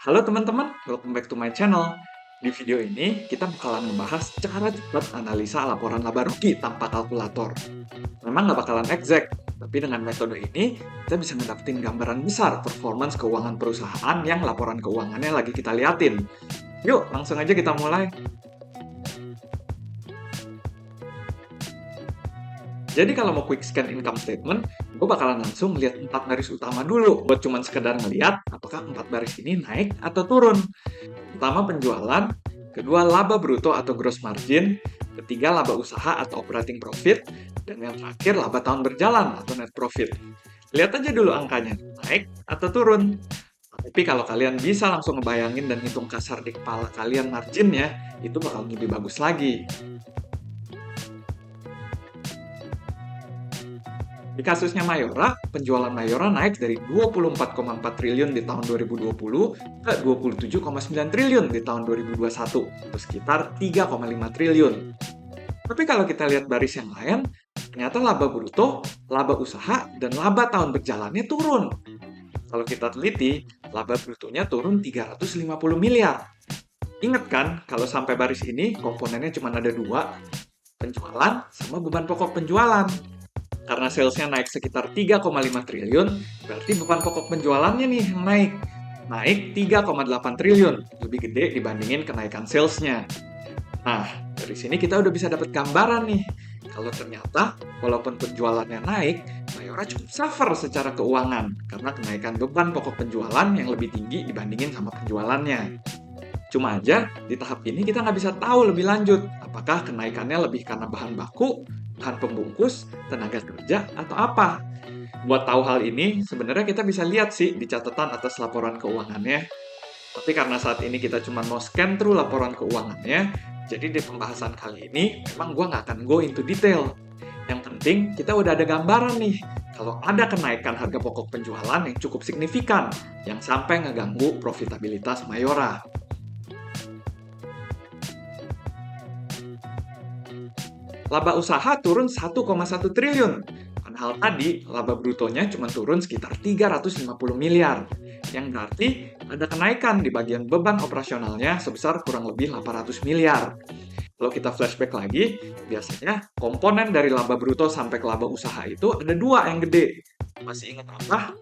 Halo teman-teman, welcome back to my channel. Di video ini, kita bakalan membahas cara cepat analisa laporan laba rugi tanpa kalkulator. Memang nggak bakalan exact, tapi dengan metode ini, kita bisa ngedapetin gambaran besar performance keuangan perusahaan yang laporan keuangannya lagi kita liatin. Yuk, langsung aja kita mulai. Jadi kalau mau quick scan income statement, gue bakalan langsung melihat 4 baris utama dulu, buat cuman sekedar ngeliat apakah 4 baris ini naik atau turun. Pertama penjualan, kedua laba bruto atau gross margin, ketiga laba usaha atau operating profit, dan yang terakhir laba tahun berjalan atau net profit. Lihat aja dulu angkanya, naik atau turun. Tapi kalau kalian bisa langsung ngebayangin dan hitung kasar di kepala kalian marginnya, itu bakal lebih bagus lagi. Di kasusnya Mayora, penjualan Mayora naik dari 24,4 triliun di tahun 2020 ke 27,9 triliun di tahun 2021, atau sekitar 3,5 triliun. Tapi kalau kita lihat baris yang lain, ternyata laba bruto, laba usaha, dan laba tahun berjalannya turun. Kalau kita teliti, laba brutonya turun 350 miliar. Ingat kan, kalau sampai baris ini komponennya cuma ada dua, penjualan sama beban pokok penjualan. Karena salesnya naik sekitar 3,5 triliun, berarti beban pokok penjualannya nih yang naik. Naik 3,8 triliun, lebih gede dibandingin kenaikan salesnya. Nah, dari sini kita udah bisa dapat gambaran nih. Kalau ternyata, walaupun penjualannya naik, Mayora cukup suffer secara keuangan karena kenaikan beban pokok penjualan yang lebih tinggi dibandingin sama penjualannya. Cuma aja, di tahap ini kita nggak bisa tahu lebih lanjut apakah kenaikannya lebih karena bahan baku, bahan pembungkus, tenaga kerja, atau apa. Buat tahu hal ini, sebenarnya kita bisa lihat sih di catatan atas laporan keuangannya. Tapi karena saat ini kita cuma mau scan through laporan keuangannya, jadi di pembahasan kali ini, memang gue nggak akan go into detail. Yang penting, kita udah ada gambaran nih, kalau ada kenaikan harga pokok penjualan yang cukup signifikan, yang sampai ngeganggu profitabilitas Mayora. Laba usaha turun 1,1 triliun. Padahal tadi laba brutonya cuma turun sekitar 350 miliar. Yang berarti ada kenaikan di bagian beban operasionalnya sebesar kurang lebih 800 miliar. Kalau kita flashback lagi, biasanya komponen dari laba bruto sampai ke laba usaha itu ada dua yang gede. Masih ingat apa?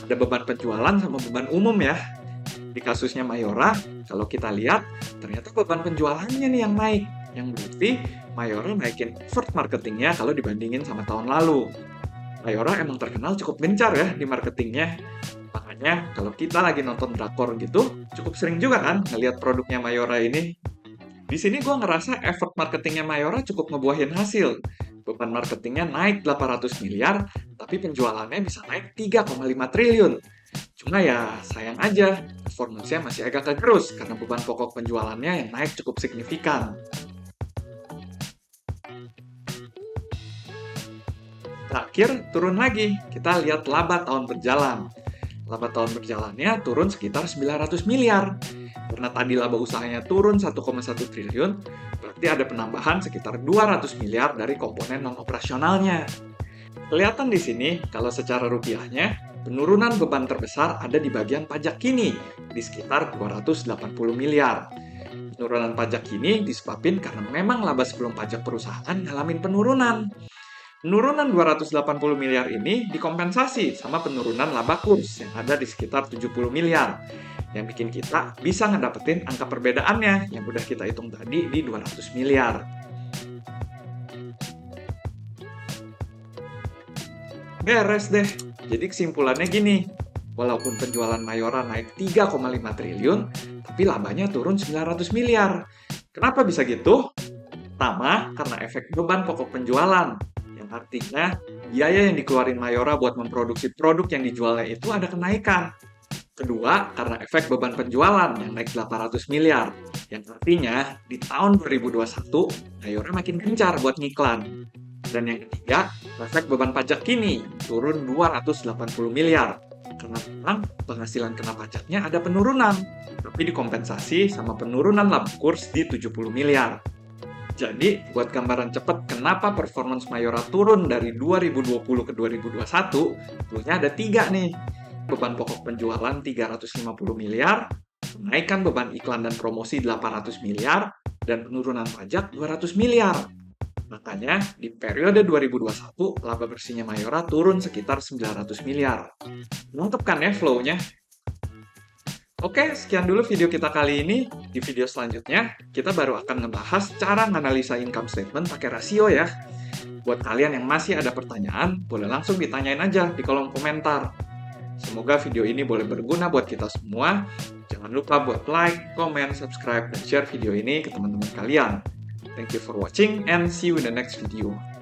Ada beban penjualan sama beban umum ya. Di kasusnya Mayora, kalau kita lihat, ternyata beban penjualannya nih yang naik. Yang berarti Mayora naikin effort marketingnya kalau dibandingin sama tahun lalu. Mayora emang terkenal cukup gencar ya di marketingnya. Makanya kalau kita lagi nonton drakor gitu, cukup sering juga kan ngelihat produknya Mayora ini. Di sini gue ngerasa effort marketingnya Mayora cukup ngebuahin hasil. Beban marketingnya naik 800 miliar, tapi penjualannya bisa naik 3,5 triliun. Cuma ya sayang aja, performance-nya masih agak kegerus karena beban pokok penjualannya yang naik cukup signifikan. Terakhir, turun lagi. Kita lihat laba tahun berjalan. Laba tahun berjalannya turun sekitar 900 miliar. Karena tadi laba usahanya turun 1,1 triliun, berarti ada penambahan sekitar 200 miliar dari komponen non-operasionalnya. Kelihatan di sini, kalau secara rupiahnya, penurunan beban terbesar ada di bagian pajak kini, di sekitar 280 miliar. Penurunan pajak kini disebabkan karena memang laba sebelum pajak perusahaan ngalamin penurunan. Penurunan 280 miliar ini dikompensasi sama penurunan laba kurs yang ada di sekitar 70 miliar. Yang bikin kita bisa ngedapetin angka perbedaannya yang udah kita hitung tadi di 200 miliar. Beres deh. Jadi kesimpulannya gini, walaupun penjualan Mayora naik 3,5 triliun, tapi labanya turun 900 miliar. Kenapa bisa gitu? Pertama, karena efek beban pokok penjualan. Yang artinya, biaya yang dikeluarin Mayora buat memproduksi produk yang dijualnya itu ada kenaikan. Kedua, karena efek beban penjualan yang naik 800 miliar. Yang artinya, di tahun 2021, Mayora makin gencar buat ngiklan. Dan yang ketiga, efek beban pajak kini turun 280 miliar. Karena memang penghasilan kena pajaknya ada penurunan, tapi dikompensasi sama penurunan laba kurs di 70 miliar. Jadi, buat gambaran cepat kenapa performance Mayora turun dari 2020 ke 2021, cluenya ada 3 nih. beban pokok penjualan 350 miliar, menaikkan beban iklan dan promosi 800 miliar, dan penurunan pajak 200 miliar. Makanya, di periode 2021, laba bersihnya Mayora turun sekitar 900 miliar. Mantap kan ya flow-nya? Oke, sekian dulu video kita kali ini. Di video selanjutnya, kita baru akan ngebahas cara menganalisa income statement pakai rasio ya. Buat kalian yang masih ada pertanyaan, boleh langsung ditanyain aja di kolom komentar. Semoga video ini boleh berguna buat kita semua. Jangan lupa buat like, comment, subscribe, dan share video ini ke teman-teman kalian. Thank you for watching and see you in the next video.